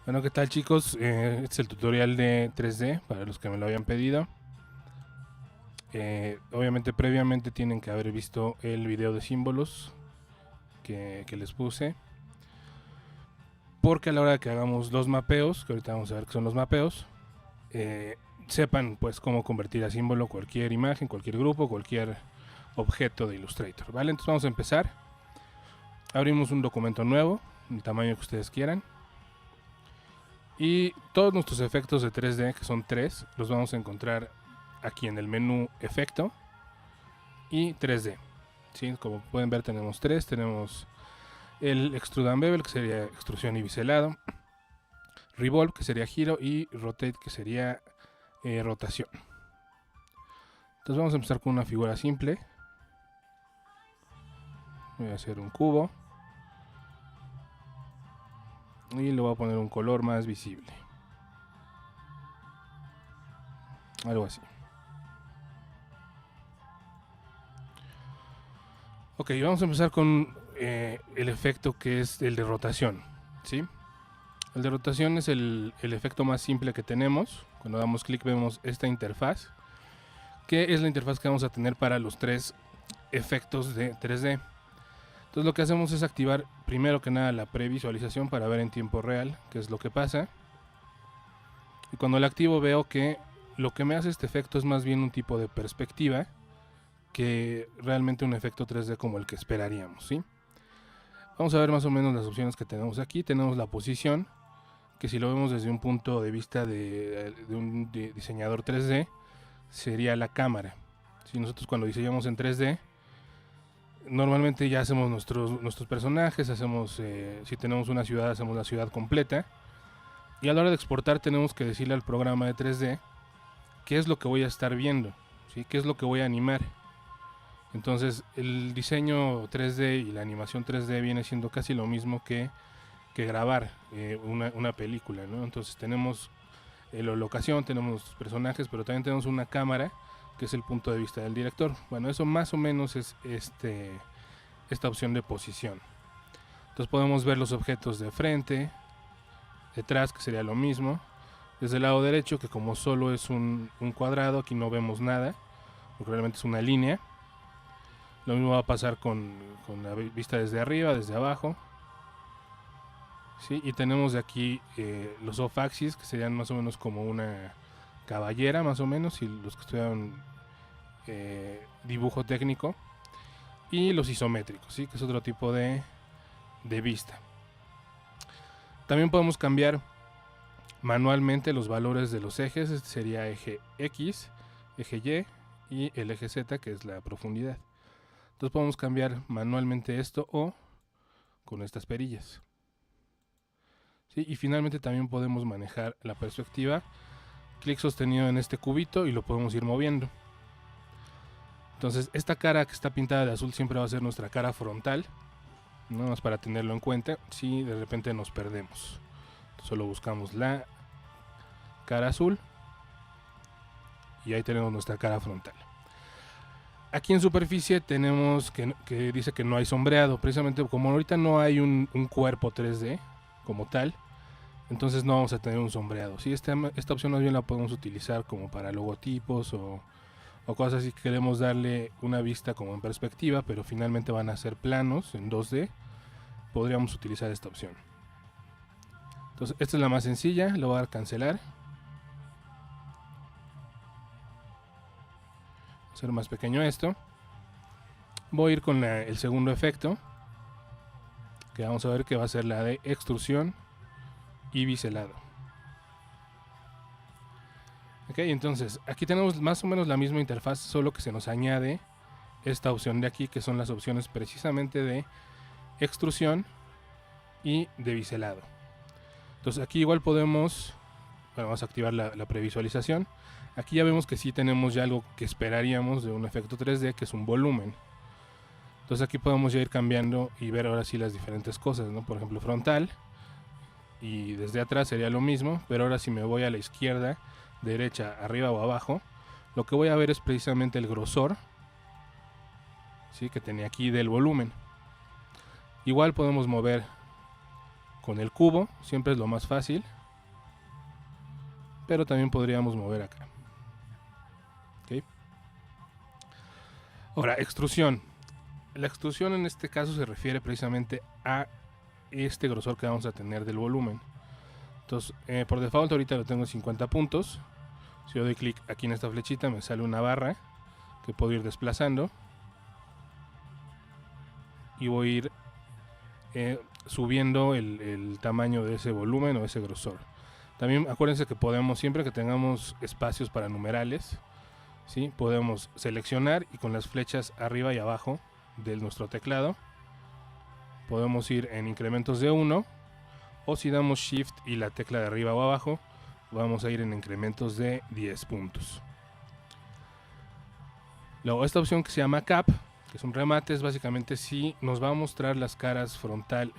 Bueno, ¿qué tal, chicos? Este es el tutorial de 3D para los que me lo habían pedido. Obviamente previamente tienen que haber visto el video de símbolos que les puse, porque a la hora de que hagamos los mapeos, que ahorita vamos a ver qué son los mapeos, sepan pues cómo convertir a símbolo cualquier imagen, cualquier grupo, cualquier objeto de Illustrator, ¿vale? Entonces vamos a empezar. Abrimos un documento nuevo, el tamaño que ustedes quieran. Y todos nuestros efectos de 3D, que son 3, los vamos a encontrar aquí en el menú Efecto y 3D. ¿Sí? Como pueden ver, tenemos 3. Tenemos el Extrude and Bevel, que sería extrusión y biselado. Revolve, que sería giro. Y Rotate, que sería rotación. Entonces vamos a empezar con una figura simple. Voy a hacer un cubo. Y le voy a poner un color más visible. Algo así. Ok, vamos a empezar con el efecto que es el de rotación, ¿sí? El de rotación es el efecto más simple que tenemos. Cuando damos clic vemos esta interfaz, que es la interfaz que vamos a tener para los 3 efectos de 3D. Entonces lo que hacemos es activar primero que nada la previsualización para ver en tiempo real qué es lo que pasa. Y cuando la activo veo que lo que me hace este efecto es más bien un tipo de perspectiva que realmente un efecto 3D como el que esperaríamos, ¿sí? Vamos a ver más o menos las opciones que tenemos aquí. Tenemos la posición, que si lo vemos desde un punto de vista de un diseñador 3D, sería la cámara. Si nosotros cuando diseñamos en 3D, normalmente ya hacemos nuestros personajes, hacemos, si tenemos una ciudad, hacemos la ciudad completa. Y a la hora de exportar tenemos que decirle al programa de 3D qué es lo que voy a estar viendo, ¿sí? Qué es lo que voy a animar. Entonces el diseño 3D y la animación 3D viene siendo casi lo mismo que grabar una película, ¿no? Entonces tenemos la locación, tenemos nuestros personajes, pero también tenemos una cámara que es el punto de vista del director. Bueno, eso más o menos es esta opción de posición. Entonces podemos ver los objetos de frente, detrás, que sería lo mismo. Desde el lado derecho, que como solo es un cuadrado, aquí no vemos nada, porque realmente es una línea. Lo mismo va a pasar con la vista desde arriba, desde abajo. ¿Sí? Y tenemos de aquí los off-axis, que serían más o menos como una caballera, más o menos, y los que estudian dibujo técnico. Y los isométricos, ¿sí? Que es otro tipo de vista. También podemos cambiar manualmente los valores de los ejes. Este sería eje X, eje Y y el eje Z, que es la profundidad. Entonces podemos cambiar manualmente esto o con estas perillas. ¿Sí? Y finalmente también podemos manejar la perspectiva. Clic sostenido en este cubito y lo podemos ir moviendo. Entonces esta cara que está pintada de azul siempre va a ser nuestra cara frontal. Nada más para tenerlo en cuenta si de repente nos perdemos. Solo buscamos la cara azul y ahí tenemos nuestra cara frontal. Aquí en superficie tenemos que dice que no hay sombreado, precisamente como ahorita no hay un cuerpo 3D como tal, entonces no vamos a tener un sombreado. ¿Sí? Esta opción más bien la podemos utilizar como para logotipos o cosas así que queremos darle una vista como en perspectiva, pero finalmente van a ser planos en 2D. Podríamos utilizar esta opción. Entonces esta es la más sencilla, le voy a dar cancelar. Hacer más pequeño esto. Voy a ir con el segundo efecto, que vamos a ver que va a ser la de extrusión y biselado. Ok, entonces aquí tenemos más o menos la misma interfaz, solo que se nos añade esta opción de aquí, que son las opciones precisamente de extrusión y de biselado. Entonces aquí igual podemos, bueno, vamos a activar la previsualización. Aquí ya vemos que sí tenemos ya algo que esperaríamos de un efecto 3D, que es un volumen. Entonces aquí podemos ya ir cambiando y ver ahora sí las diferentes cosas, ¿no? Por ejemplo, frontal, y desde atrás sería lo mismo, pero ahora si me voy a la izquierda, derecha, arriba o abajo, lo que voy a ver es precisamente el grosor, ¿sí? Que tenía aquí del volumen. Igual podemos mover con el cubo, siempre es lo más fácil, pero también podríamos mover acá. ¿Okay? Ahora, extrusión. La extrusión en este caso se refiere precisamente a este grosor que vamos a tener del volumen. Entonces, por default ahorita lo tengo en 50 puntos. Si yo doy clic aquí en esta flechita, me sale una barra que puedo ir desplazando y voy a ir subiendo el tamaño de ese volumen o ese grosor. También acuérdense que podemos, siempre que tengamos espacios para numerales, ¿sí? Podemos seleccionar y con las flechas arriba y abajo de nuestro teclado podemos ir en incrementos de 1, o si damos Shift y la tecla de arriba o abajo, vamos a ir en incrementos de 10 puntos. Luego, esta opción que se llama Cap, que es un remate, es básicamente si nos va a mostrar las caras frontal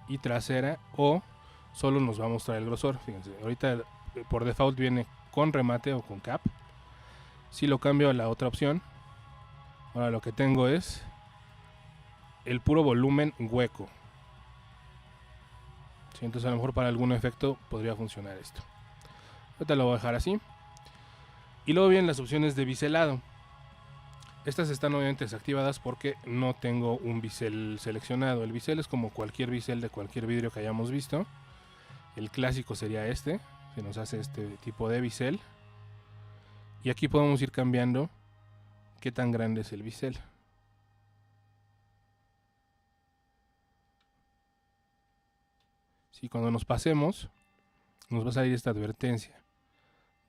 y trasera o solo nos va a mostrar el grosor. Fíjense, ahorita por default viene con remate o con Cap. Si lo cambio a la otra opción, ahora lo que tengo es el puro volumen hueco. ¿Sí? Entonces a lo mejor para algún efecto podría funcionar esto. Ahorita lo voy a dejar así. Y luego vienen las opciones de biselado. Estas están obviamente desactivadas porque no tengo un bisel seleccionado. El bisel es como cualquier bisel de cualquier vidrio que hayamos visto. El clásico sería este, que nos hace este tipo de bisel. Y aquí podemos ir cambiando qué tan grande es el bisel. Si cuando nos pasemos, nos va a salir esta advertencia,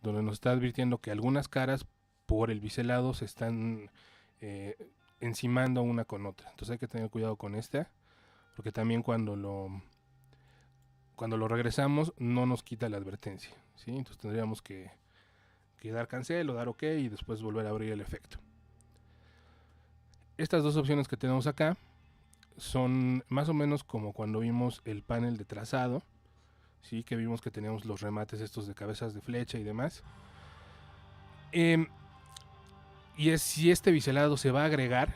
donde nos está advirtiendo que algunas caras por el biselado se están encimando una con otra. Entonces hay que tener cuidado con esta, porque también cuando lo regresamos no nos quita la advertencia, ¿sí? Entonces tendríamos que dar cancel o dar OK y después volver a abrir el efecto. Estas dos opciones que tenemos acá son más o menos como cuando vimos el panel de trazado, ¿sí? Que vimos que teníamos los remates estos de cabezas de flecha y demás. Y es si este biselado se va a agregar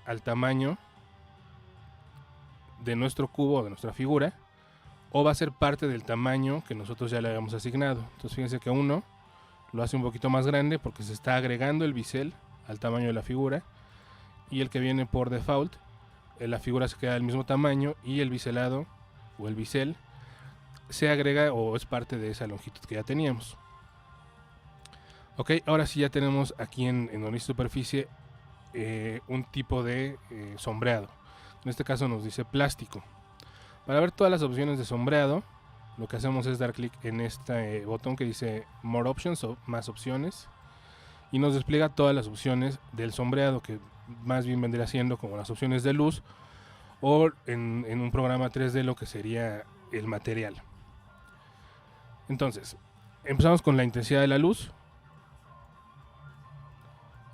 al tamaño de nuestro cubo o de nuestra figura, o va a ser parte del tamaño que nosotros ya le habíamos asignado. Entonces fíjense que uno lo hace un poquito más grande porque se está agregando el bisel al tamaño de la figura, y el que viene por default, la figura se queda del mismo tamaño y el biselado o el bisel se agrega o es parte de esa longitud que ya teníamos. Ok, ahora sí ya tenemos aquí en nuestra superficie un tipo de sombreado. En este caso nos dice plástico. Para ver todas las opciones de sombreado, lo que hacemos es dar clic en este botón que dice More Options o más opciones, y nos despliega todas las opciones del sombreado, que más bien vendría siendo como las opciones de luz o en un programa 3D lo que sería el material. Entonces, empezamos con la intensidad de la luz.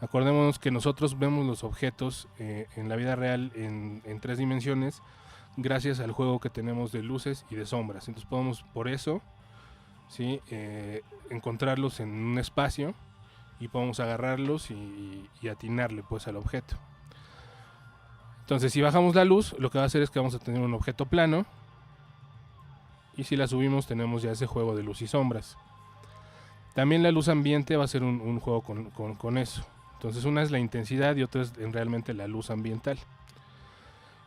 Acordémonos que nosotros vemos los objetos en la vida real en 3 dimensiones gracias al juego que tenemos de luces y de sombras. Entonces podemos por eso, ¿sí? Encontrarlos en un espacio y podemos agarrarlos y atinarle pues al objeto. Entonces si bajamos la luz, lo que va a hacer es que vamos a tener un objeto plano, y si la subimos tenemos ya ese juego de luz y sombras. También la luz ambiente va a ser un juego con eso. Entonces una es la intensidad y otra es realmente la luz ambiental.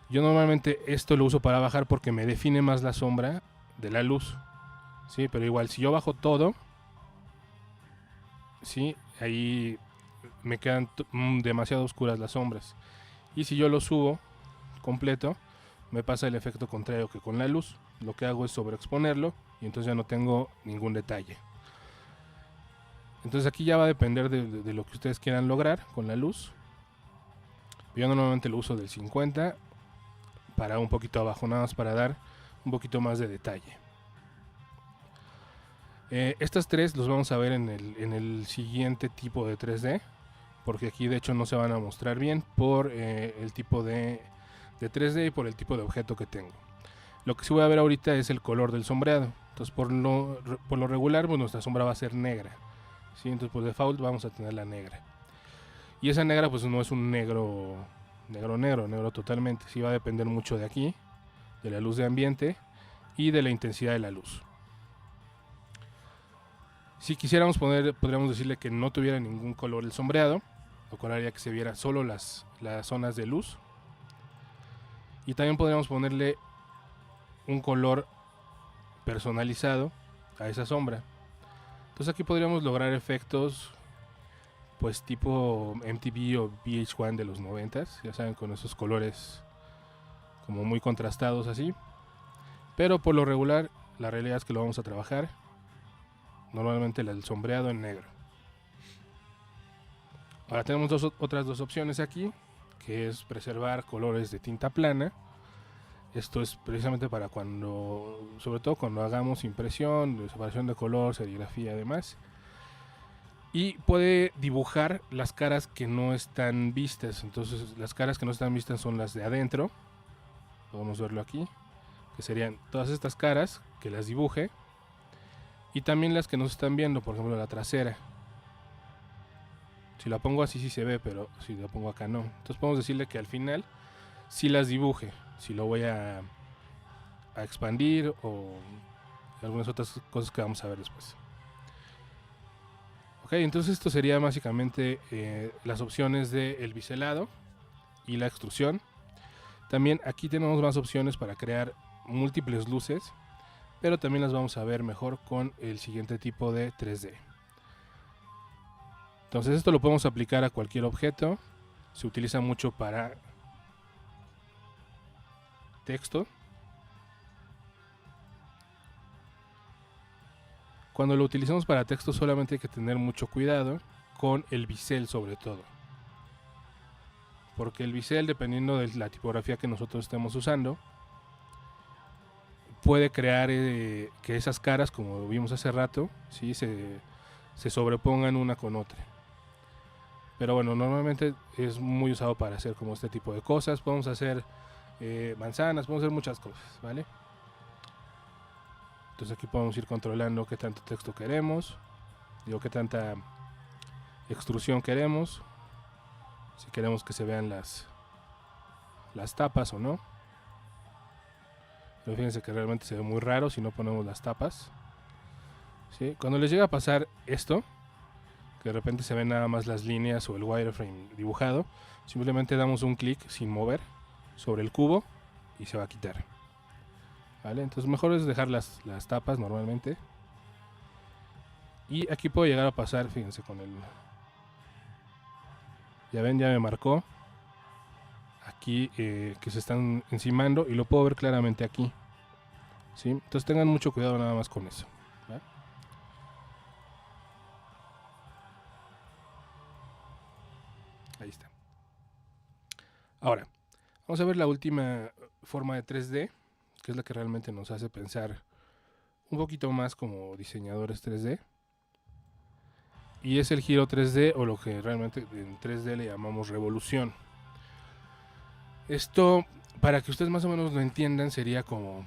Yo normalmente esto lo uso para bajar porque me define más la sombra de la luz, ¿sí? Pero igual si yo bajo todo, ¿sí? Ahí me quedan demasiado oscuras las sombras. Y si yo lo subo completo, me pasa el efecto contrario que con la luz. Lo que hago es sobreexponerlo y entonces ya no tengo ningún detalle. Entonces aquí ya va a depender de lo que ustedes quieran lograr con la luz. Yo normalmente lo uso del 50 para un poquito abajo, nada más para dar un poquito más de detalle. Estas tres los vamos a ver en el siguiente tipo de 3D, porque aquí de hecho no se van a mostrar bien por el tipo de 3D y por el tipo de objeto que tengo. Lo que sí voy a ver ahorita es el color del sombreado. Entonces por lo regular pues nuestra sombra va a ser negra, ¿sí? Entonces por default vamos a tener la negra. Y esa negra pues no es un negro totalmente. Sí va a depender mucho de aquí, de la luz de ambiente y de la intensidad de la luz. Si quisiéramos poner, podríamos decirle que no tuviera ningún color el sombreado, lo cual haría que se viera solo las zonas de luz. Y también podríamos ponerle un color personalizado a esa sombra. Entonces aquí podríamos lograr efectos pues tipo MTV o VH1 de los 90s, ya saben, con esos colores como muy contrastados así. Pero por lo regular, la realidad es que lo vamos a trabajar normalmente el sombreado en negro. Ahora tenemos otras dos opciones aquí, que es preservar colores de tinta plana. Esto es precisamente para cuando, sobre todo cuando hagamos impresión, separación de color, serigrafía y demás. Y puede dibujar las caras que no están vistas. Entonces las caras que no están vistas son las de adentro. Podemos verlo aquí, que serían todas estas caras, que las dibuje. Y también las que no se están viendo, por ejemplo la trasera. Si la pongo así sí se ve, pero si la pongo acá no. Entonces podemos decirle que al final sí las dibuje. Si lo voy a expandir o algunas otras cosas que vamos a ver después. Ok, entonces esto sería básicamente las opciones del biselado y la extrusión. También aquí tenemos más opciones para crear múltiples luces, pero también las vamos a ver mejor con el siguiente tipo de 3D. Entonces esto lo podemos aplicar a cualquier objeto. Se utiliza mucho para texto. Cuando lo utilizamos para texto solamente hay que tener mucho cuidado con el bisel sobre todo. Porque el bisel, dependiendo de la tipografía que nosotros estemos usando, puede crear que esas caras, como vimos hace rato, ¿sí? se sobrepongan una con otra. Pero bueno, normalmente es muy usado para hacer como este tipo de cosas. Podemos hacer manzanas, podemos hacer muchas cosas, ¿vale? Entonces aquí podemos ir controlando qué tanto texto queremos, digo, qué tanta extrusión queremos, si queremos que se vean las tapas o no. Pero fíjense que realmente se ve muy raro si no ponemos las tapas, ¿sí? Cuando les llega a pasar esto, que de repente se ven nada más las líneas o el wireframe dibujado, simplemente damos un clic sin mover sobre el cubo y se va a quitar. ¿Vale? Entonces mejor es dejar las tapas normalmente. Y aquí puedo llegar a pasar, fíjense, con el... Ya ven, ya me marcó aquí que se están encimando y lo puedo ver claramente aquí, ¿sí? Entonces tengan mucho cuidado nada más con eso, ¿vale? Ahí está. Ahora, vamos a ver la última forma de 3D, que es la que realmente nos hace pensar un poquito más como diseñadores 3D. Y es el giro 3D, o lo que realmente en 3D le llamamos revolución. Esto, para que ustedes más o menos lo entiendan, sería como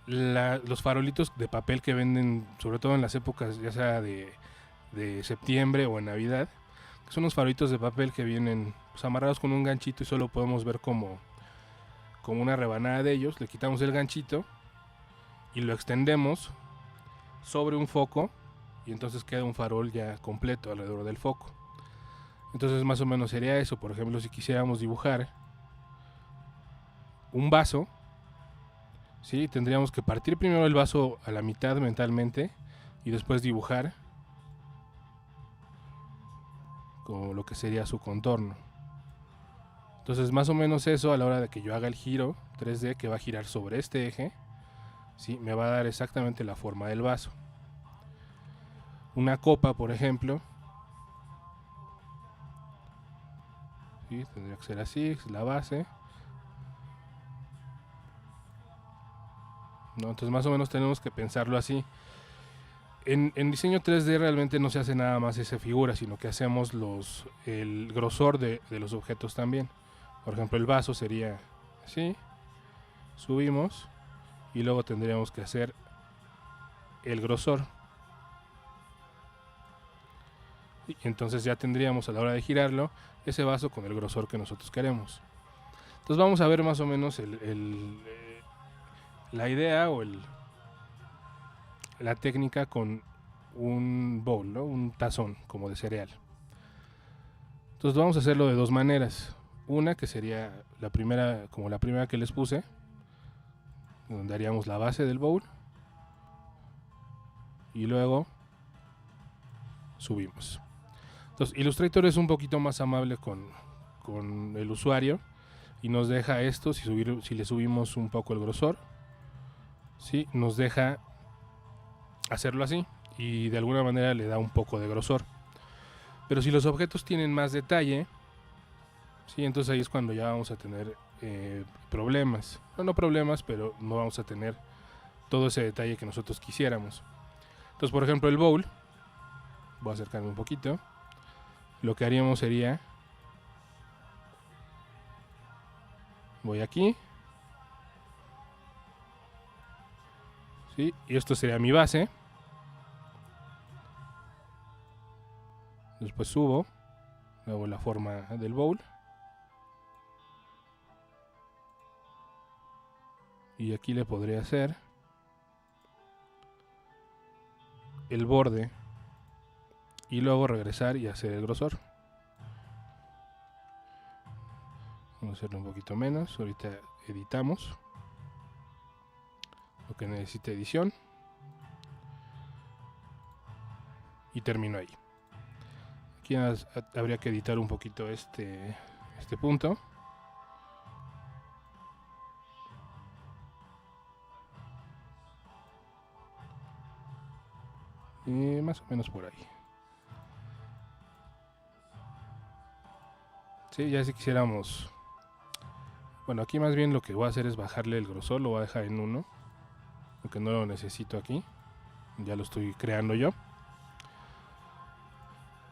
los farolitos de papel que venden, sobre todo en las épocas ya sea de septiembre o en Navidad, que son unos farolitos de papel que vienen pues, amarrados con un ganchito y solo podemos ver como una rebanada de ellos. Le quitamos el ganchito y lo extendemos sobre un foco y entonces queda un farol ya completo alrededor del foco. Entonces más o menos sería eso. Por ejemplo, si quisiéramos dibujar un vaso, ¿sí? Tendríamos que partir primero el vaso a la mitad mentalmente y después dibujar como lo que sería su contorno. Entonces más o menos eso, a la hora de que yo haga el giro 3D que va a girar sobre este eje, ¿sí? Me va a dar exactamente la forma del vaso. Una copa, por ejemplo, ¿sí? Tendría que ser así, es la base, ¿no? Entonces más o menos tenemos que pensarlo así. En diseño 3D realmente no se hace nada más esa figura, sino que hacemos el grosor de los objetos también. Por ejemplo, el vaso sería así, subimos y luego tendríamos que hacer el grosor. Y entonces ya tendríamos a la hora de girarlo ese vaso con el grosor que nosotros queremos. Entonces vamos a ver más o menos la idea o la técnica con un bowl, ¿no? Un tazón como de cereal. Entonces vamos a hacerlo de dos maneras. Una que sería la primera, como la primera que les puse, donde haríamos la base del bowl y luego subimos. Entonces Illustrator es un poquito más amable con el usuario y nos deja esto, si le subimos un poco el grosor, ¿sí? Nos deja hacerlo así y de alguna manera le da un poco de grosor. Pero si los objetos tienen más detalle, ¿sí? Entonces ahí es cuando ya vamos a tener problemas. No problemas, pero no vamos a tener todo ese detalle que nosotros quisiéramos. Entonces, por ejemplo, el bowl, voy a acercarme un poquito. Lo que haríamos sería, voy aquí, ¿sí? Y esto sería mi base. Después subo, hago la forma del bowl. Y aquí le podría hacer el borde y luego regresar y hacer el grosor. Vamos a hacerlo un poquito menos. Ahorita editamos lo que necesita edición y termino ahí. Aquí habría que editar un poquito este punto. Y más o menos por ahí. Sí, ya si quisiéramos. Bueno, aquí más bien lo que voy a hacer es bajarle el grosor, lo voy a dejar en 1, porque no lo necesito aquí. Ya lo estoy creando yo.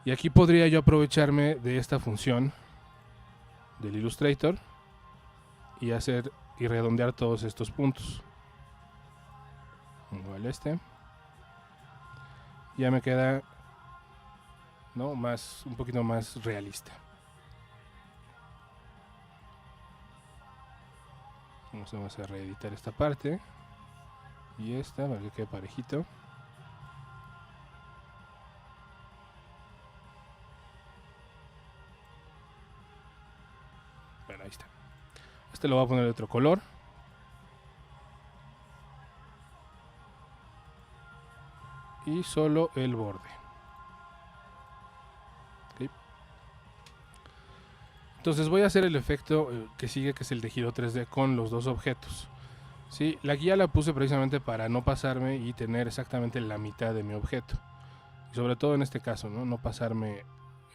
Y aquí podría yo aprovecharme de esta función del Illustrator y hacer y redondear todos estos puntos. Igual este. Ya me queda, ¿no? Un poquito más realista. Vamos a reeditar esta parte y esta para que quede parejito. Bueno, ahí está. Este lo voy a poner de otro color. Y solo el borde. ¿Okay? Entonces voy a hacer el efecto que sigue, que es el de giro 3D con los dos objetos. ¿Sí? La guía la puse precisamente para no pasarme y tener exactamente la mitad de mi objeto. Y sobre todo en este caso, ¿no? No pasarme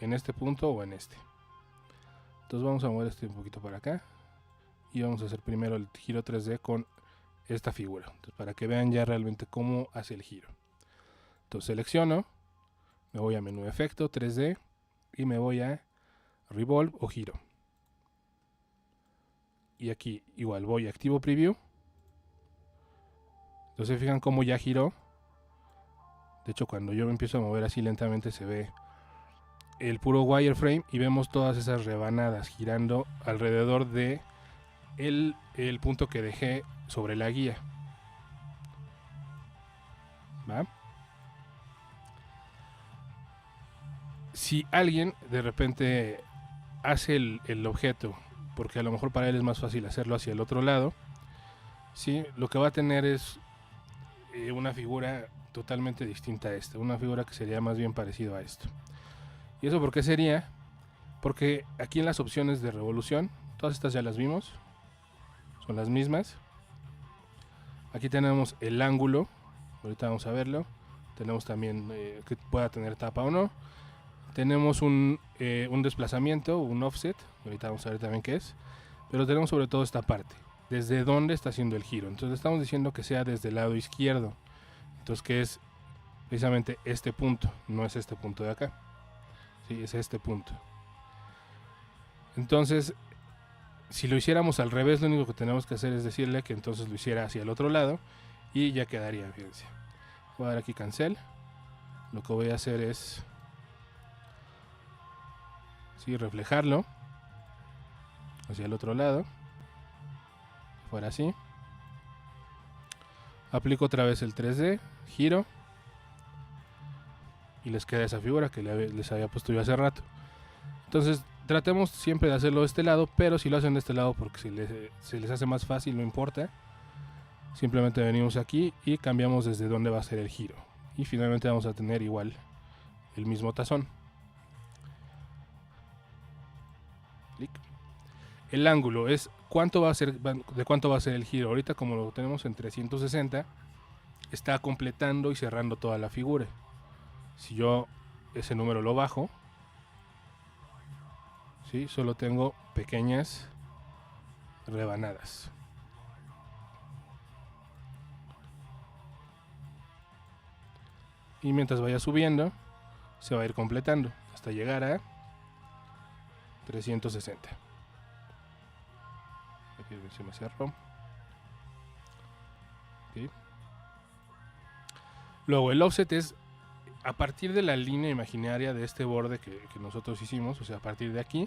en este punto o en este. Entonces vamos a mover este un poquito para acá. Y vamos a hacer primero el giro 3D con esta figura. Entonces, para que vean ya realmente cómo hace el giro. Entonces selecciono, me voy a menú efecto 3D y me voy a revolve o giro. Y aquí igual voy a activo preview. Entonces fijan cómo ya giró. De hecho, cuando yo me empiezo a mover así lentamente se ve el puro wireframe y vemos todas esas rebanadas girando alrededor de el punto que dejé sobre la guía. ¿Va? Si alguien de repente hace el objeto, porque a lo mejor para él es más fácil hacerlo hacia el otro lado, ¿sí? Lo que va a tener es una figura totalmente distinta a esta, una figura que sería más bien parecido a esto. ¿Y eso por qué sería? Porque aquí en las opciones de revolución, todas estas ya las vimos, son las mismas. Aquí tenemos el ángulo, ahorita vamos a verlo. Tenemos también que pueda tener tapa o no. Tenemos un desplazamiento, un offset, ahorita vamos a ver también qué es. Pero tenemos sobre todo esta parte, desde dónde está haciendo el giro. Entonces estamos diciendo que sea desde el lado izquierdo. Entonces que es precisamente este punto, no es este punto de acá. Sí, es este punto. Entonces, si lo hiciéramos al revés, lo único que tenemos que hacer es decirle que entonces lo hiciera hacia el otro lado y ya quedaría, fíjense. Voy a dar aquí cancel. Lo que voy a hacer es reflejarlo hacia el otro lado fuera así. Aplico otra vez el 3D, giro y les queda esa figura que les había puesto yo hace rato. Entonces tratemos siempre de hacerlo de este lado, pero si lo hacen de este lado porque se les hace más fácil, no importa. Simplemente venimos aquí y cambiamos desde dónde va a ser el giro. Y finalmente vamos a tener igual el mismo tazón. Clic. El ángulo es de cuánto va a ser el giro. Ahorita como lo tenemos en 360, está completando y cerrando toda la figura. Si yo ese número lo bajo, ¿sí? Solo tengo pequeñas rebanadas. Y mientras vaya subiendo, se va a ir completando hasta llegar a 360. Aquí se me cerró. ¿Sí? Luego el offset es a partir de la línea imaginaria de este borde que nosotros hicimos, o sea, a partir de aquí,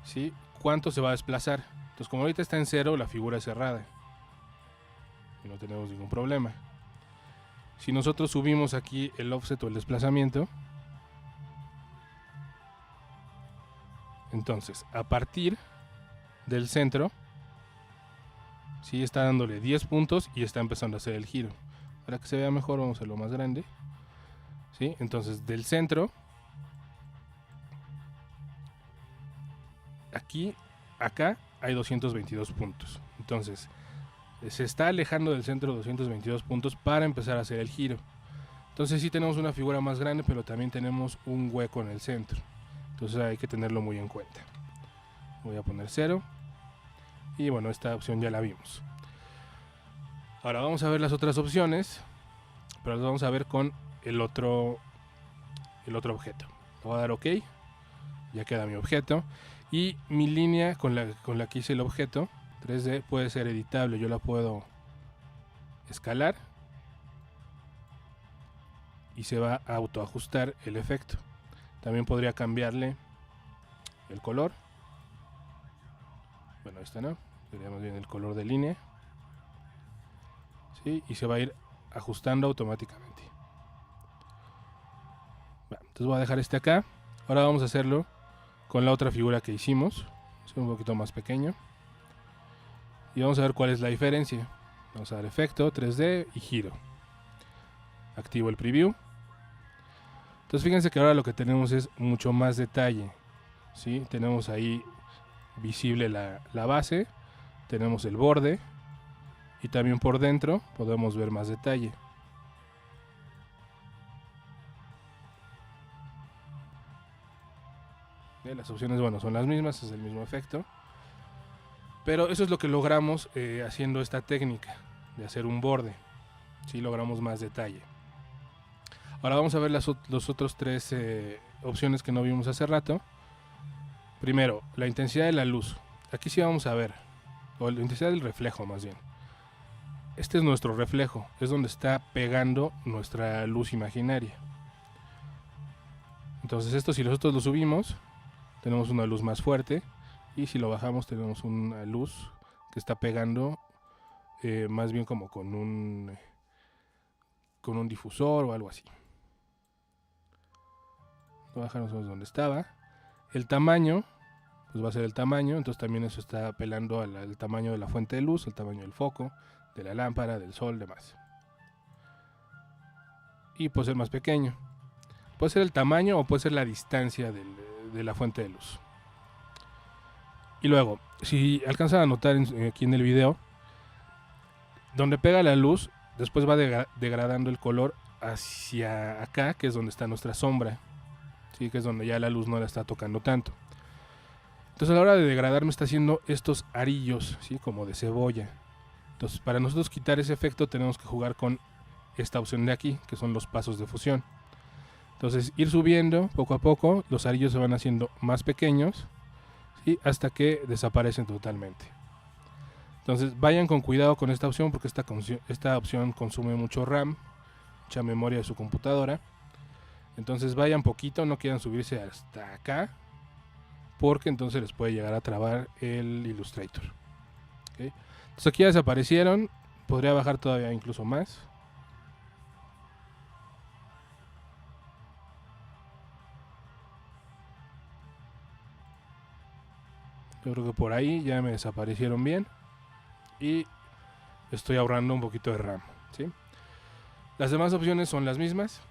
¿sí? ¿Cuánto se va a desplazar? Entonces, como ahorita está en 0, la figura es cerrada y no tenemos ningún problema. Si nosotros subimos aquí el offset o el desplazamiento, entonces a partir del centro, ¿sí? Está dándole 10 puntos y está empezando a hacer el giro. Para que se vea mejor vamos a hacerlo más grande, ¿sí? Entonces del centro, aquí, acá hay 222 puntos. Entonces se está alejando del centro 222 puntos para empezar a hacer el giro. Entonces sí tenemos una figura más grande, pero también tenemos un hueco en el centro. Entonces hay que tenerlo muy en cuenta. Voy a poner 0. Y bueno, esta opción ya la vimos. Ahora vamos a ver las otras opciones, pero las vamos a ver con el otro objeto. Le voy a dar OK. Ya queda mi objeto. Y mi línea con la que hice el objeto 3D puede ser editable. Yo la puedo escalar y se va a autoajustar el efecto. También podría cambiarle el color. Bueno, esta no. Sería más bien el color de línea. ¿Sí? Y se va a ir ajustando automáticamente. Bueno, entonces voy a dejar este acá. Ahora vamos a hacerlo con la otra figura que hicimos. Es un poquito más pequeño. Y vamos a ver cuál es la diferencia. Vamos a dar efecto, 3D y giro. Activo el preview. Entonces fíjense que ahora lo que tenemos es mucho más detalle, ¿sí? Tenemos ahí visible la base, tenemos el borde y también por dentro podemos ver más detalle. Las opciones, bueno, son las mismas, es el mismo efecto. Pero eso es lo que logramos haciendo esta técnica de hacer un borde. Sí, logramos más detalle. Ahora vamos a ver los otros tres opciones que no vimos hace rato. Primero, la intensidad de la luz. Aquí sí vamos a ver, o la intensidad del reflejo más bien. Este es nuestro reflejo, es donde está pegando nuestra luz imaginaria. Entonces esto, si nosotros lo subimos, tenemos una luz más fuerte. Y si lo bajamos tenemos una luz que está pegando más bien como con un difusor o algo así. Voy a bajarnos donde estaba. El tamaño, pues va a ser el tamaño, entonces también eso está apelando al tamaño de la fuente de luz, el tamaño del foco, de la lámpara, del sol, demás. Y puede ser más pequeño. Puede ser el tamaño o puede ser la distancia de la fuente de luz. Y luego, si alcanzan a notar aquí en el video, donde pega la luz, después va degradando el color hacia acá, que es donde está nuestra sombra, ¿sí? Que es donde ya la luz no la está tocando tanto. Entonces a la hora de degradar me está haciendo estos arillos, ¿sí? Como de cebolla. Entonces para nosotros quitar ese efecto tenemos que jugar con esta opción de aquí, que son los pasos de fusión. Entonces ir subiendo poco a poco, los arillos se van haciendo más pequeños, ¿sí? Hasta que desaparecen totalmente. Entonces vayan con cuidado con esta opción porque esta opción consume mucho RAM, mucha memoria de su computadora. Entonces vayan poquito, no quieran subirse hasta acá, porque entonces les puede llegar a trabar el Illustrator. ¿Okay? Entonces aquí ya desaparecieron. Podría bajar todavía incluso más. Yo creo que por ahí ya me desaparecieron bien. Y estoy ahorrando un poquito de RAM, ¿sí? Las demás opciones son las mismas.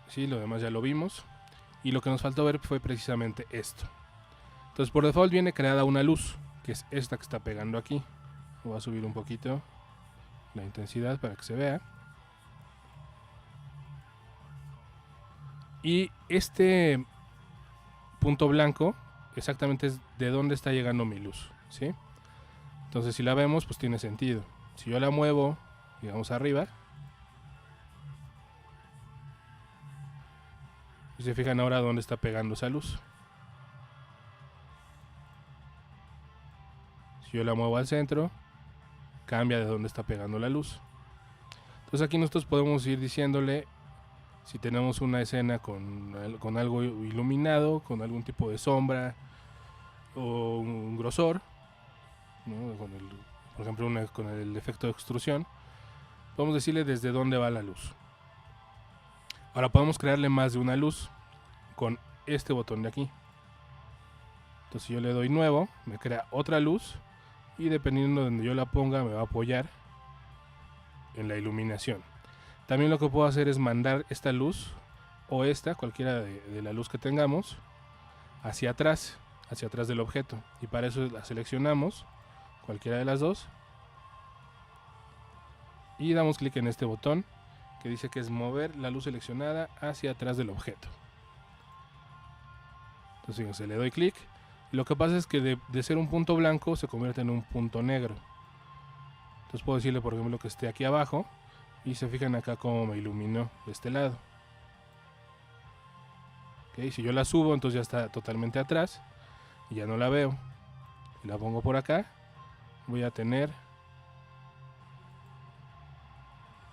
Sí, lo demás ya lo vimos. Y lo que nos faltó ver fue precisamente esto. Entonces por default viene creada una luz, que es esta que está pegando aquí. Voy a subir un poquito la intensidad para que se vea. Y este punto blanco exactamente es de dónde está llegando mi luz, ¿sí? Entonces si la vemos, pues tiene sentido. Si yo la muevo, digamos arriba, y se fijan ahora dónde está pegando esa luz. Si yo la muevo al centro, cambia de dónde está pegando la luz. Entonces aquí nosotros podemos ir diciéndole si tenemos una escena con algo iluminado, con algún tipo de sombra o un grosor, ¿no? Por ejemplo con el efecto de extrusión, podemos decirle desde dónde va la luz. Ahora podemos crearle más de una luz con este botón de aquí. Entonces si yo le doy nuevo, me crea otra luz y dependiendo de donde yo la ponga me va a apoyar en la iluminación. También lo que puedo hacer es mandar esta luz o esta, cualquiera de la luz que tengamos, hacia atrás del objeto, y para eso la seleccionamos, cualquiera de las dos, y damos clic en este botón que dice que es mover la luz seleccionada hacia atrás del objeto. Entonces fíjense, le doy clic. Lo que pasa es que de ser un punto blanco se convierte en un punto negro. Entonces puedo decirle, por ejemplo, que esté aquí abajo, y se fijan acá cómo me iluminó de este lado. ¿Okay? Si yo la subo, entonces ya está totalmente atrás y ya no la veo. Y la pongo por acá, voy a tener,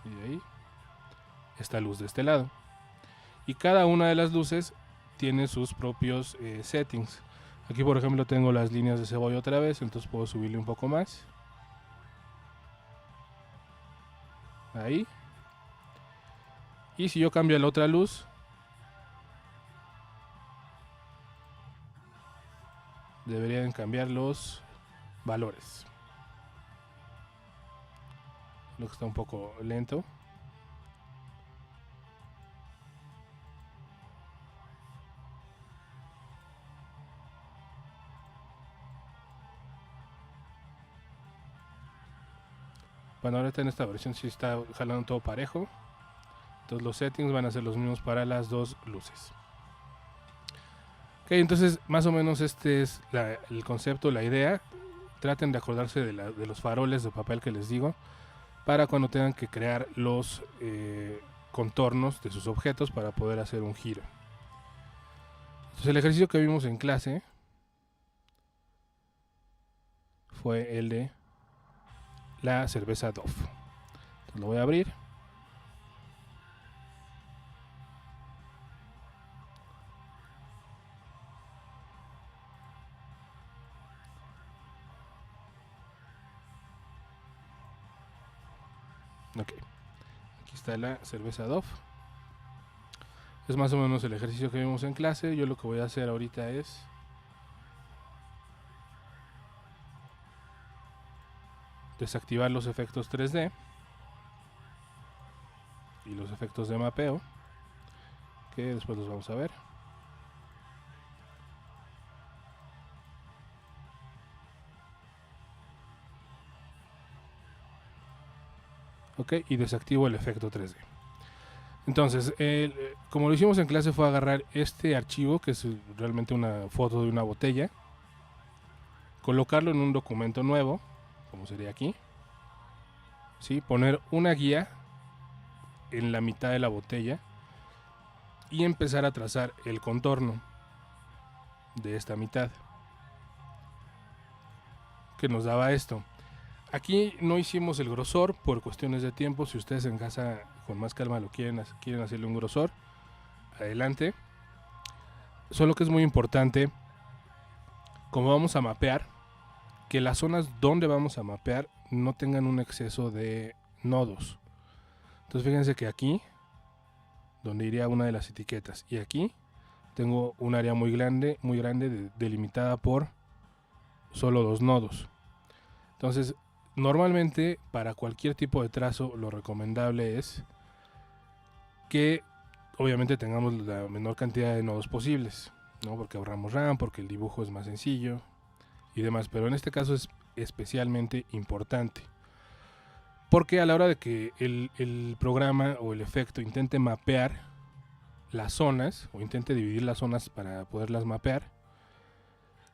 y de ahí, esta luz de este lado. Y cada una de las luces tiene sus propios settings. Aquí por ejemplo tengo las líneas de cebolla otra vez, entonces puedo subirle un poco más. Ahí. Y si yo cambio la otra luz, deberían cambiar los valores. Lo que está un poco lento. Bueno, ahorita en esta versión sí está jalando todo parejo. Entonces los settings van a ser los mismos para las dos luces. Ok, entonces más o menos este es el concepto, la idea. Traten de acordarse de los faroles de papel que les digo, para cuando tengan que crear los contornos de sus objetos para poder hacer un giro. Entonces el ejercicio que vimos en clase fue el de la cerveza Dove. Entonces lo voy a abrir. Ok, aquí está la cerveza Dove. Es más o menos el ejercicio que vimos en clase. Yo lo que voy a hacer ahorita es desactivar los efectos 3D y los efectos de mapeo, que después los vamos a ver. Ok, y desactivo el efecto 3D. Entonces, como lo hicimos en clase, fue agarrar este archivo, que es realmente una foto de una botella, colocarlo en un documento nuevo, como sería aquí, ¿sí? Poner una guía en la mitad de la botella y empezar a trazar el contorno de esta mitad, que nos daba esto. Aquí no hicimos el grosor por cuestiones de tiempo. Si ustedes en casa con más calma lo quieren hacerle un grosor, adelante. Solo que es muy importante, como vamos a mapear, que las zonas donde vamos a mapear no tengan un exceso de nodos. Entonces fíjense que aquí, donde iría una de las etiquetas, y aquí tengo un área muy grande delimitada por solo 2 nodos. Entonces, normalmente para cualquier tipo de trazo lo recomendable es que obviamente tengamos la menor cantidad de nodos posibles, ¿no? Porque ahorramos RAM, porque el dibujo es más sencillo y demás, pero en este caso es especialmente importante, porque a la hora de que el programa o el efecto intente mapear las zonas o intente dividir las zonas para poderlas mapear,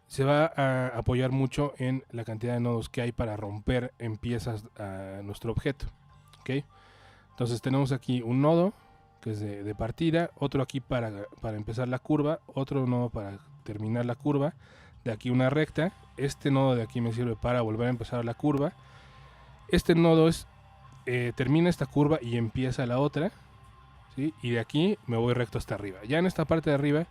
se va a apoyar mucho en la cantidad de nodos que hay para romper en piezas a nuestro objeto, ¿ok? Entonces tenemos aquí un nodo que es de partida, otro aquí para empezar la curva, otro nodo para terminar la curva, de aquí una recta, este nodo de aquí me sirve para volver a empezar la curva, este nodo es termina esta curva y empieza la otra, ¿sí? Y de aquí me voy recto hasta arriba. Ya en esta parte de arriba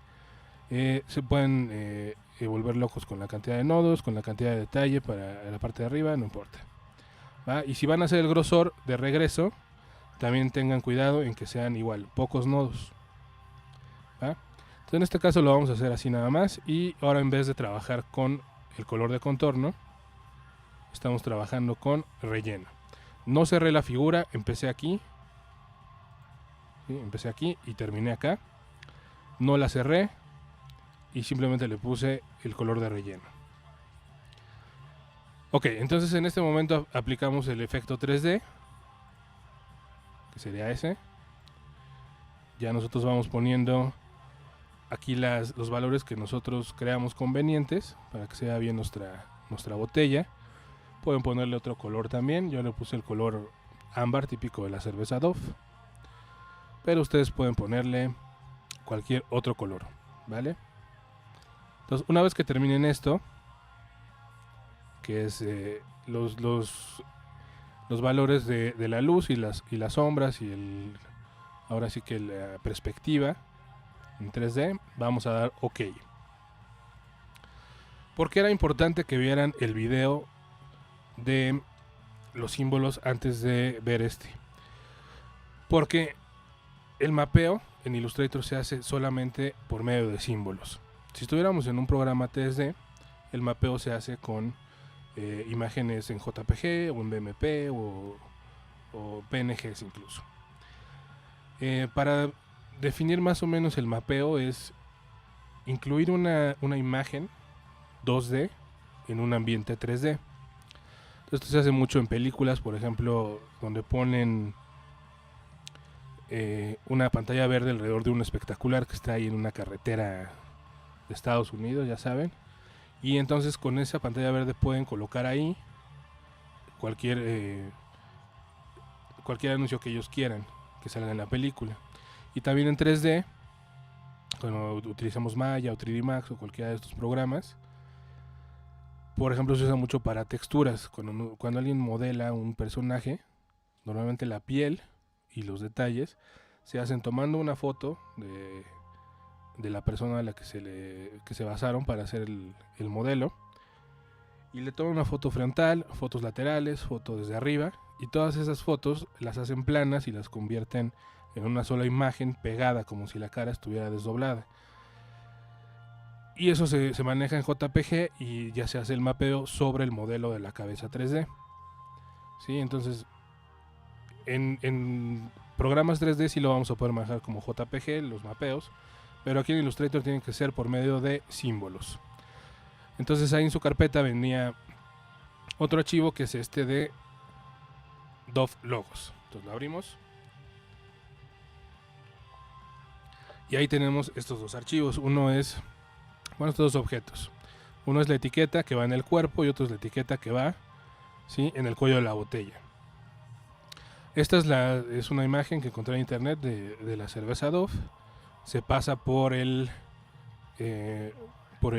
se pueden volver locos con la cantidad de nodos, con la cantidad de detalle para la parte de arriba, no importa, ¿va? Y si van a hacer el grosor de regreso, también tengan cuidado en que sean igual, pocos nodos, ¿va? Entonces en este caso lo vamos a hacer así nada más, y ahora en vez de trabajar con el color de contorno, estamos trabajando con relleno. No cerré la figura, empecé aquí, ¿sí? Empecé aquí y terminé acá. No la cerré y simplemente le puse el color de relleno. Ok, entonces en este momento aplicamos el efecto 3D, que sería ese. Ya nosotros vamos poniendo aquí los valores que nosotros creamos convenientes para que sea bien nuestra botella. Pueden ponerle otro color también. Yo le puse el color ámbar típico de la cerveza Dove, pero ustedes pueden ponerle cualquier otro color, ¿vale? Entonces una vez que terminen esto, que es los valores de la luz y las sombras y ahora sí que la perspectiva en 3D, vamos a dar OK. Porque era importante que vieran el video de los símbolos antes de ver este, porque el mapeo en Illustrator se hace solamente por medio de símbolos. Si estuviéramos en un programa 3D, el mapeo se hace con imágenes en JPG o en BMP o PNGs incluso. Para definir más o menos el mapeo es incluir una imagen 2D en un ambiente 3D. Esto se hace mucho en películas, por ejemplo, donde ponen una pantalla verde alrededor de un espectacular que está ahí en una carretera de Estados Unidos, ya saben. Y entonces con esa pantalla verde pueden colocar ahí cualquier anuncio que ellos quieran que salga en la película. Y también en 3D, cuando utilizamos Maya o 3D Max o cualquiera de estos programas, por ejemplo, se usa mucho para texturas. Cuando alguien modela un personaje, normalmente la piel y los detalles se hacen tomando una foto de la persona a la que se basaron para hacer el modelo, y le toman una foto frontal, fotos laterales, fotos desde arriba, y todas esas fotos las hacen planas y las convierten en una sola imagen pegada, como si la cara estuviera desdoblada. Y eso se maneja en JPG y ya se hace el mapeo sobre el modelo de la cabeza 3D. ¿Sí? Entonces, en programas 3D sí lo vamos a poder manejar como JPG, los mapeos, pero aquí en Illustrator tienen que ser por medio de símbolos. Entonces ahí en su carpeta venía otro archivo que es este de Dove Logos. Entonces lo abrimos. Y ahí tenemos estos dos archivos. Uno es, estos dos objetos. Uno es la etiqueta que va en el cuerpo y otro es la etiqueta que va, ¿sí?, en el cuello de la botella. Esta es una imagen que encontré en internet de la cerveza Dove. Se pasa por el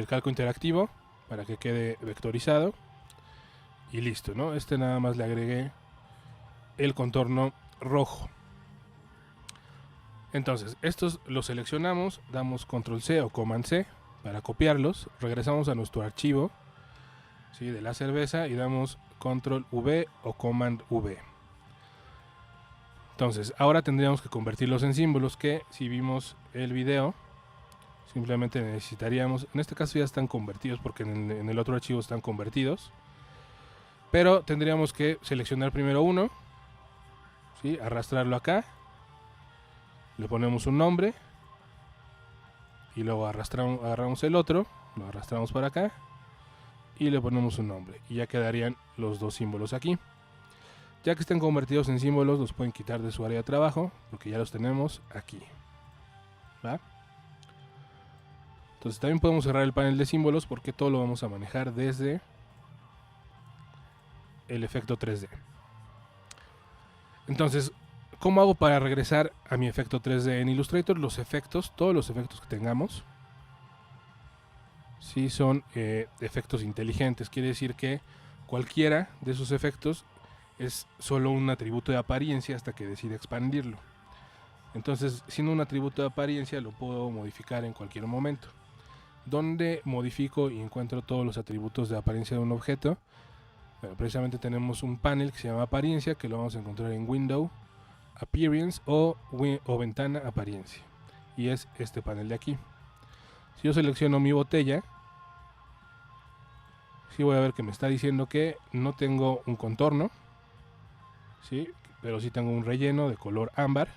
calco interactivo para que quede vectorizado. Y listo, ¿no? Nada más le agregué el contorno rojo. Entonces, estos los seleccionamos, damos control C o command C para copiarlos, regresamos a nuestro archivo, ¿sí? De la cerveza y damos control V o command V. Entonces, ahora tendríamos que convertirlos en símbolos que si vimos el video, simplemente necesitaríamos, en este caso ya están convertidos porque en el otro archivo están convertidos, pero tendríamos que seleccionar primero uno, ¿sí? Arrastrarlo acá, le ponemos un nombre y luego agarramos el otro, lo arrastramos para acá y le ponemos un nombre y ya quedarían los dos símbolos aquí. Ya que estén convertidos en símbolos, los pueden quitar de su área de trabajo porque ya los tenemos aquí, ¿va? Entonces también podemos cerrar el panel de símbolos porque todo lo vamos a manejar desde el efecto 3D. Entonces, ¿cómo hago para regresar a mi efecto 3D? En Illustrator los efectos, todos los efectos que tengamos, sí son efectos inteligentes. Quiere decir que cualquiera de esos efectos es solo un atributo de apariencia hasta que decide expandirlo. Entonces, siendo un atributo de apariencia, lo puedo modificar en cualquier momento. ¿Dónde modifico y encuentro todos los atributos de apariencia de un objeto? Bueno, precisamente tenemos un panel que se llama apariencia, que lo vamos a encontrar en Window, Appearance o ventana apariencia. Y es este panel de aquí. Si yo selecciono mi botella, sí voy a ver que me está diciendo que no tengo un contorno, ¿sí? Pero sí tengo un relleno de color ámbar.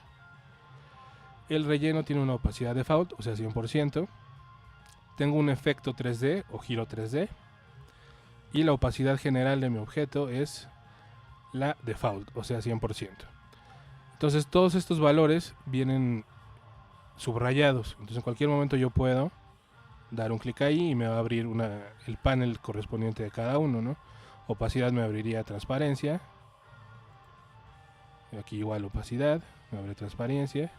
El relleno tiene una opacidad default, o sea 100%. Tengo un efecto 3D o giro 3D. Y la opacidad general de mi objeto es la default, o sea 100%. Entonces todos estos valores vienen subrayados. Entonces en cualquier momento yo puedo dar un clic ahí y me va a abrir el panel correspondiente de cada uno, ¿no? Opacidad me abriría transparencia. Aquí igual opacidad, me abre transparencia.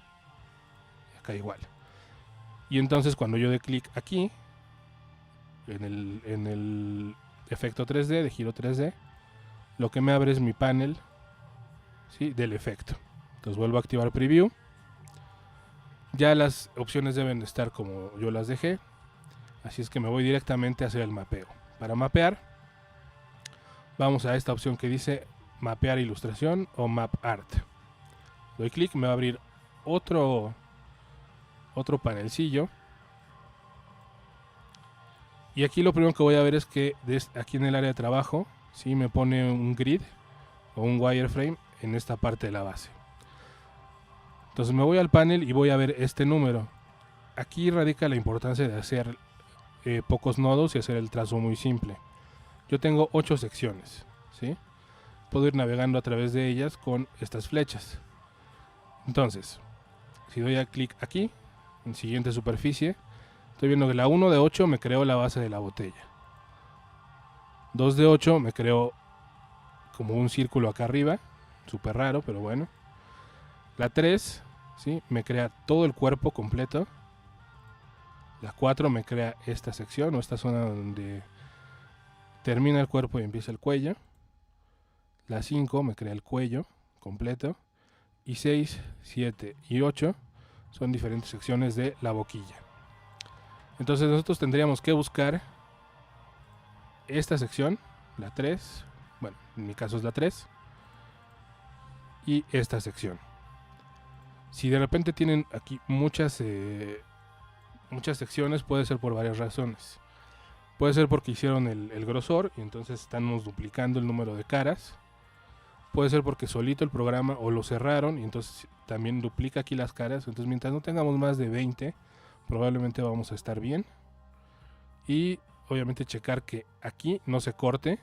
Y acá igual. Y entonces cuando yo dé clic aquí, en el efecto 3D, de giro 3D, lo que me abre es mi panel, ¿sí? Del efecto. Entonces vuelvo a activar Preview. Ya las opciones deben estar como yo las dejé. Así es que me voy directamente a hacer el mapeo. Para mapear, vamos a esta opción que dice Mapear ilustración o Map Art. Doy clic, me va a abrir otro panelcillo. Y aquí lo primero que voy a ver es que aquí en el área de trabajo, ¿sí? Me pone un grid o un wireframe en esta parte de la base. Entonces me voy al panel y voy a ver este número. Aquí radica la importancia de hacer pocos nodos y hacer el trazo muy simple. Yo tengo 8 secciones, ¿sí? Puedo ir navegando a través de ellas con estas flechas. Entonces, si doy a clic aquí, en siguiente superficie, estoy viendo que la 1 de 8 me creó la base de la botella. 2 de 8 me creó como un círculo acá arriba, súper raro, pero bueno. La 3, ¿sí? Me crea todo el cuerpo completo. La 4 me crea esta sección o esta zona donde termina el cuerpo y empieza el cuello. La 5 me crea el cuello completo. Y 6, 7 y 8 son diferentes secciones de la boquilla. Entonces nosotros tendríamos que buscar esta sección, la 3, bueno, en mi caso es la 3, y esta sección. Si de repente tienen aquí muchas secciones, puede ser por varias razones. Puede ser porque hicieron el grosor y entonces estamos duplicando el número de caras. Puede ser porque solito el programa o lo cerraron y entonces también duplica aquí las caras. Entonces mientras no tengamos más de 20, probablemente vamos a estar bien. Y obviamente checar que aquí no se corte.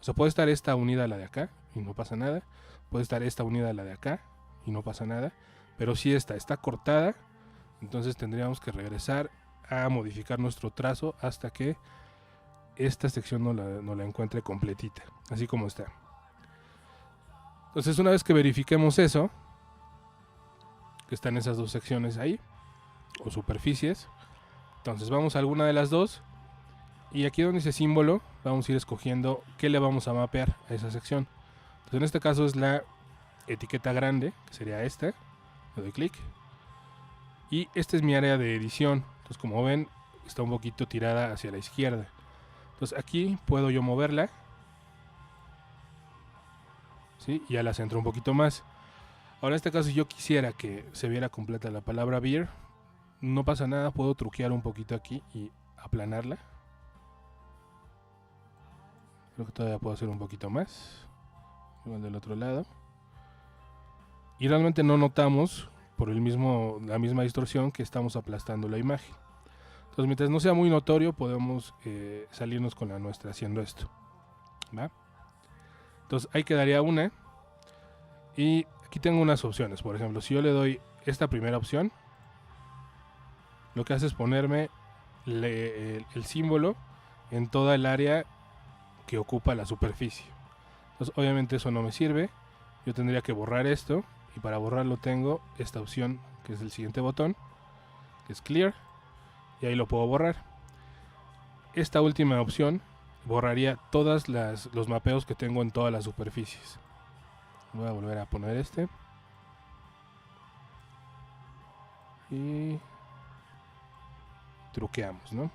O sea, puede estar esta unida a la de acá y no pasa nada. Puede estar esta unida a la de acá y no pasa nada. Pero si esta está cortada, entonces tendríamos que regresar a modificar nuestro trazo hasta que esta sección no la encuentre completita, así como está. Entonces una vez que verifiquemos eso, que están esas dos secciones ahí, o superficies, entonces vamos a alguna de las dos, y aquí donde dice símbolo, vamos a ir escogiendo qué le vamos a mapear a esa sección. Entonces en este caso es la etiqueta grande, que sería esta, le doy clic, y esta es mi área de edición. Entonces como ven, está un poquito tirada hacia la izquierda. Entonces aquí puedo yo moverla, ¿sí? Y ya la centro un poquito más. Ahora en este caso, si yo quisiera que se viera completa la palabra beer, no pasa nada, puedo truquear un poquito aquí y aplanarla. Creo que todavía puedo hacer un poquito más. Igual del otro lado. Y realmente no notamos, por la misma distorsión, que estamos aplastando la imagen. Entonces, mientras no sea muy notorio, podemos salirnos con la nuestra haciendo esto. ¿Va? Entonces, ahí quedaría una. Y aquí tengo unas opciones. Por ejemplo, si yo le doy esta primera opción, lo que hace es ponerme el símbolo en toda el área que ocupa la superficie. Entonces, obviamente eso no me sirve. Yo tendría que borrar esto. Y para borrarlo tengo esta opción, que es el siguiente botón, que es Clear. Y ahí lo puedo borrar. Esta última opción borraría todos los mapeos que tengo en todas las superficies. Voy a volver a poner este. Y truqueamos, ¿no?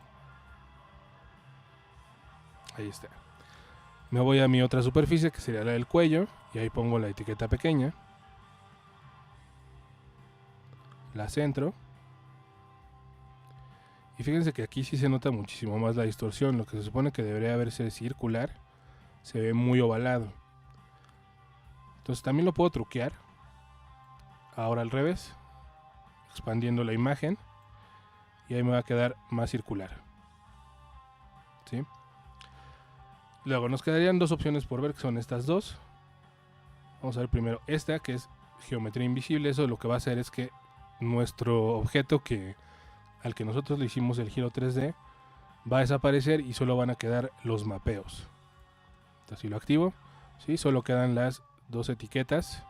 Ahí está. Me voy a mi otra superficie, que sería la del cuello, y ahí pongo la etiqueta pequeña. La centro. Y fíjense que aquí sí se nota muchísimo más la distorsión. Lo que se supone que debería verse circular, se ve muy ovalado. Entonces también lo puedo truquear. Ahora al revés, expandiendo la imagen, y ahí me va a quedar más circular. ¿Sí? Luego nos quedarían dos opciones por ver, que son estas dos. Vamos a ver primero esta, que es geometría invisible. Eso lo que va a hacer es que nuestro objeto al que nosotros le hicimos el giro 3D va a desaparecer y solo van a quedar los mapeos. Entonces, si lo activo, ¿sí? Solo quedan las dos etiquetas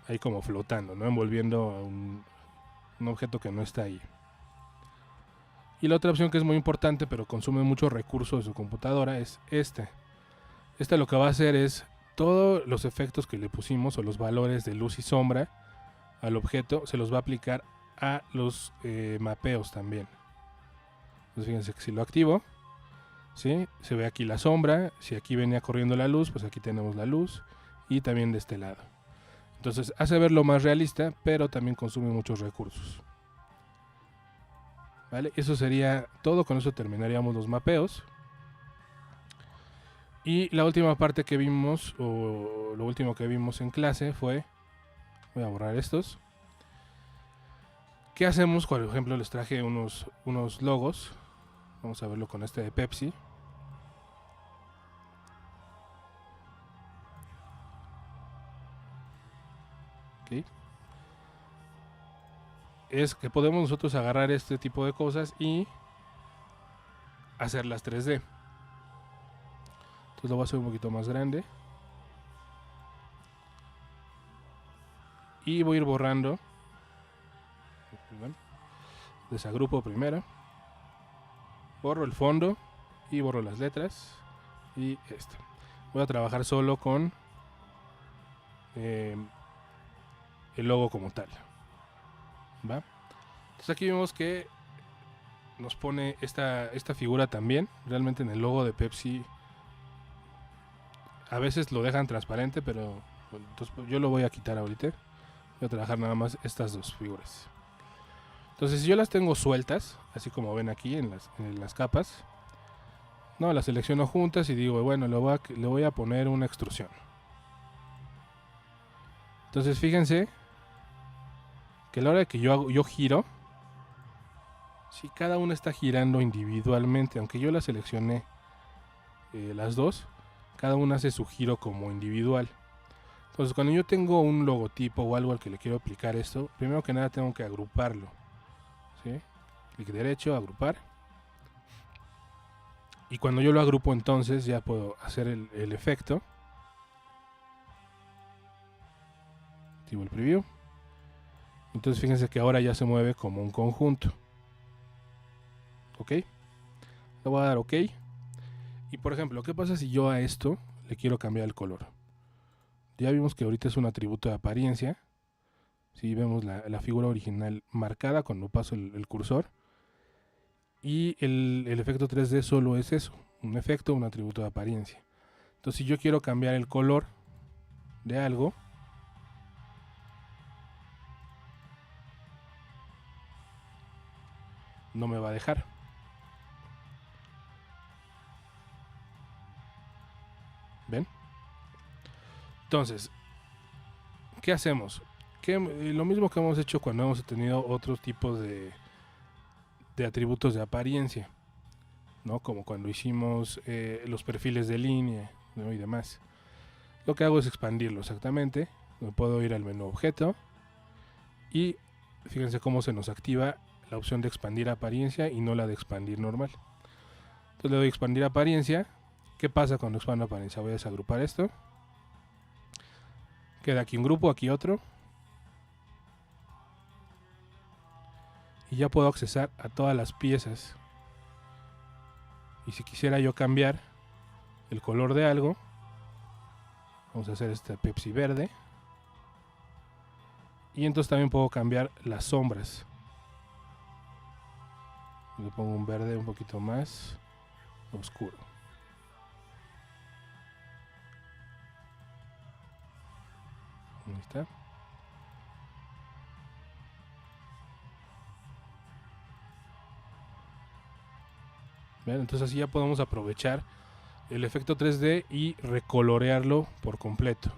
ahí como flotando, ¿no? Envolviendo a un objeto que no está ahí. Y la otra opción, que es muy importante pero consume mucho recurso de su computadora, es esta. Esta lo que va a hacer es todos los efectos que le pusimos, o los valores de luz y sombra al objeto, se los va a aplicar a los mapeos también. Entonces fíjense que si lo activo, ¿sí? Se ve aquí la sombra. Si aquí venía corriendo la luz, pues aquí tenemos la luz, y también de este lado. Entonces hace verlo más realista, pero también consume muchos recursos. ¿Vale? Eso sería todo. Con eso terminaríamos los mapeos. Y la última parte que vimos, o lo último que vimos en clase fue... Voy a borrar estos. ¿Qué hacemos? Por ejemplo, les traje unos logos. Vamos a verlo con este de Pepsi. ¿Okay? Es que podemos nosotros agarrar este tipo de cosas y hacerlas 3D. Entonces lo voy a hacer un poquito más grande. Y voy a ir borrando. Desagrupo primero. Borro el fondo y borro las letras. Y esto. Voy a trabajar solo con el logo como tal. ¿Va? Entonces aquí vemos que nos pone esta figura también. Realmente en el logo de Pepsi a veces lo dejan transparente, pero bueno, entonces yo lo voy a quitar ahorita. Voy a trabajar nada más estas dos figuras. Entonces si yo las tengo sueltas, así como ven aquí en las capas, no, las selecciono juntas y digo, bueno, le voy a poner una extrusión. Entonces fíjense que a la hora de que yo giro, si cada una está girando individualmente, aunque yo la seleccioné las dos, cada una hace su giro como individual. Entonces cuando yo tengo un logotipo o algo al que le quiero aplicar esto, primero que nada tengo que agruparlo, ¿sí? Clic derecho, agrupar. Y cuando yo lo agrupo, entonces ya puedo hacer el efecto. Activo el preview. Entonces fíjense que ahora ya se mueve como un conjunto. ¿Ok? Le voy a dar OK. Y por ejemplo, ¿qué pasa si yo a esto le quiero cambiar el color? Ya vimos que ahorita es un atributo de apariencia. Si vemos la figura original marcada cuando paso el cursor. Y el efecto 3D solo es eso, un efecto, un atributo de apariencia. Entonces si yo quiero cambiar el color de algo, no me va a dejar. ¿Ven? Entonces, ¿qué hacemos? Lo mismo que hemos hecho cuando hemos tenido otros tipos de atributos de apariencia, ¿no? Como cuando hicimos los perfiles de línea, ¿no? Y demás. Lo que hago es expandirlo exactamente. Me puedo ir al menú objeto y fíjense cómo se nos activa la opción de expandir apariencia y no la de expandir normal. Entonces le doy expandir apariencia. ¿Qué pasa cuando expando apariencia? Voy a desagrupar esto. Queda aquí un grupo, aquí otro. Y ya puedo accesar a todas las piezas. Y si quisiera yo cambiar el color de algo, vamos a hacer este Pepsi verde. Y entonces también puedo cambiar las sombras. Le pongo un verde un poquito más oscuro. Ahí está. ¿Ven? Entonces así ya podemos aprovechar el efecto 3D y recolorearlo por completo,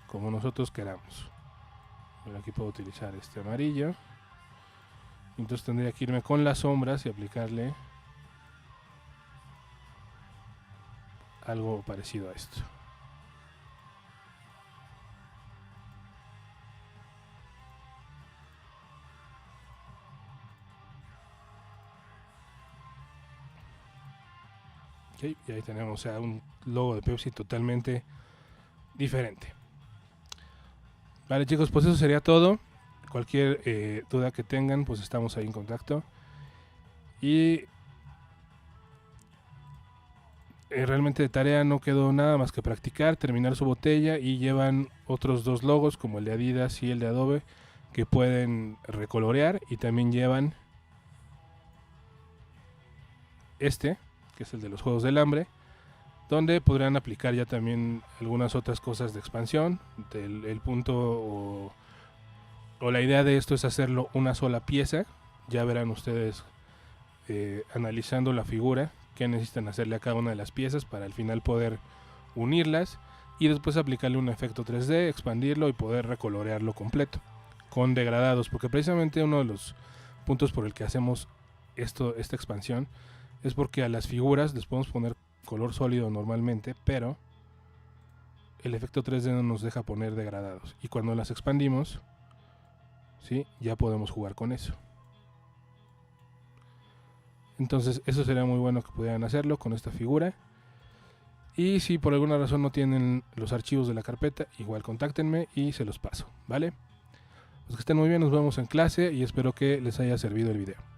como nosotros queramos. Aquí puedo utilizar este amarillo. Entonces tendría que irme con las sombras y aplicarle algo parecido a esto. Okay, y ahí tenemos, o sea, un logo de Pepsi totalmente diferente. Vale, chicos, pues eso sería todo. Cualquier duda que tengan, pues estamos ahí en contacto. Y realmente de tarea no quedó nada más que practicar, terminar su botella, y llevan otros dos logos como el de Adidas y el de Adobe que pueden recolorear, y también llevan este, que es el de los Juegos del Hambre, donde podrán aplicar ya también algunas otras cosas de expansión. El punto o la idea de esto es hacerlo una sola pieza. Ya verán ustedes analizando la figura que necesitan hacerle a cada una de las piezas para al final poder unirlas y después aplicarle un efecto 3D, expandirlo y poder recolorearlo completo con degradados, porque precisamente uno de los puntos por el que hacemos esta expansión es porque a las figuras les podemos poner color sólido normalmente, pero el efecto 3D no nos deja poner degradados, y cuando las expandimos, ¿sí?, ya podemos jugar con eso. Entonces eso sería muy bueno que pudieran hacerlo con esta figura. Y si por alguna razón no tienen los archivos de la carpeta, igual contáctenme y se los paso, ¿vale? Pues que estén muy bien, nos vemos en clase y espero que les haya servido el video.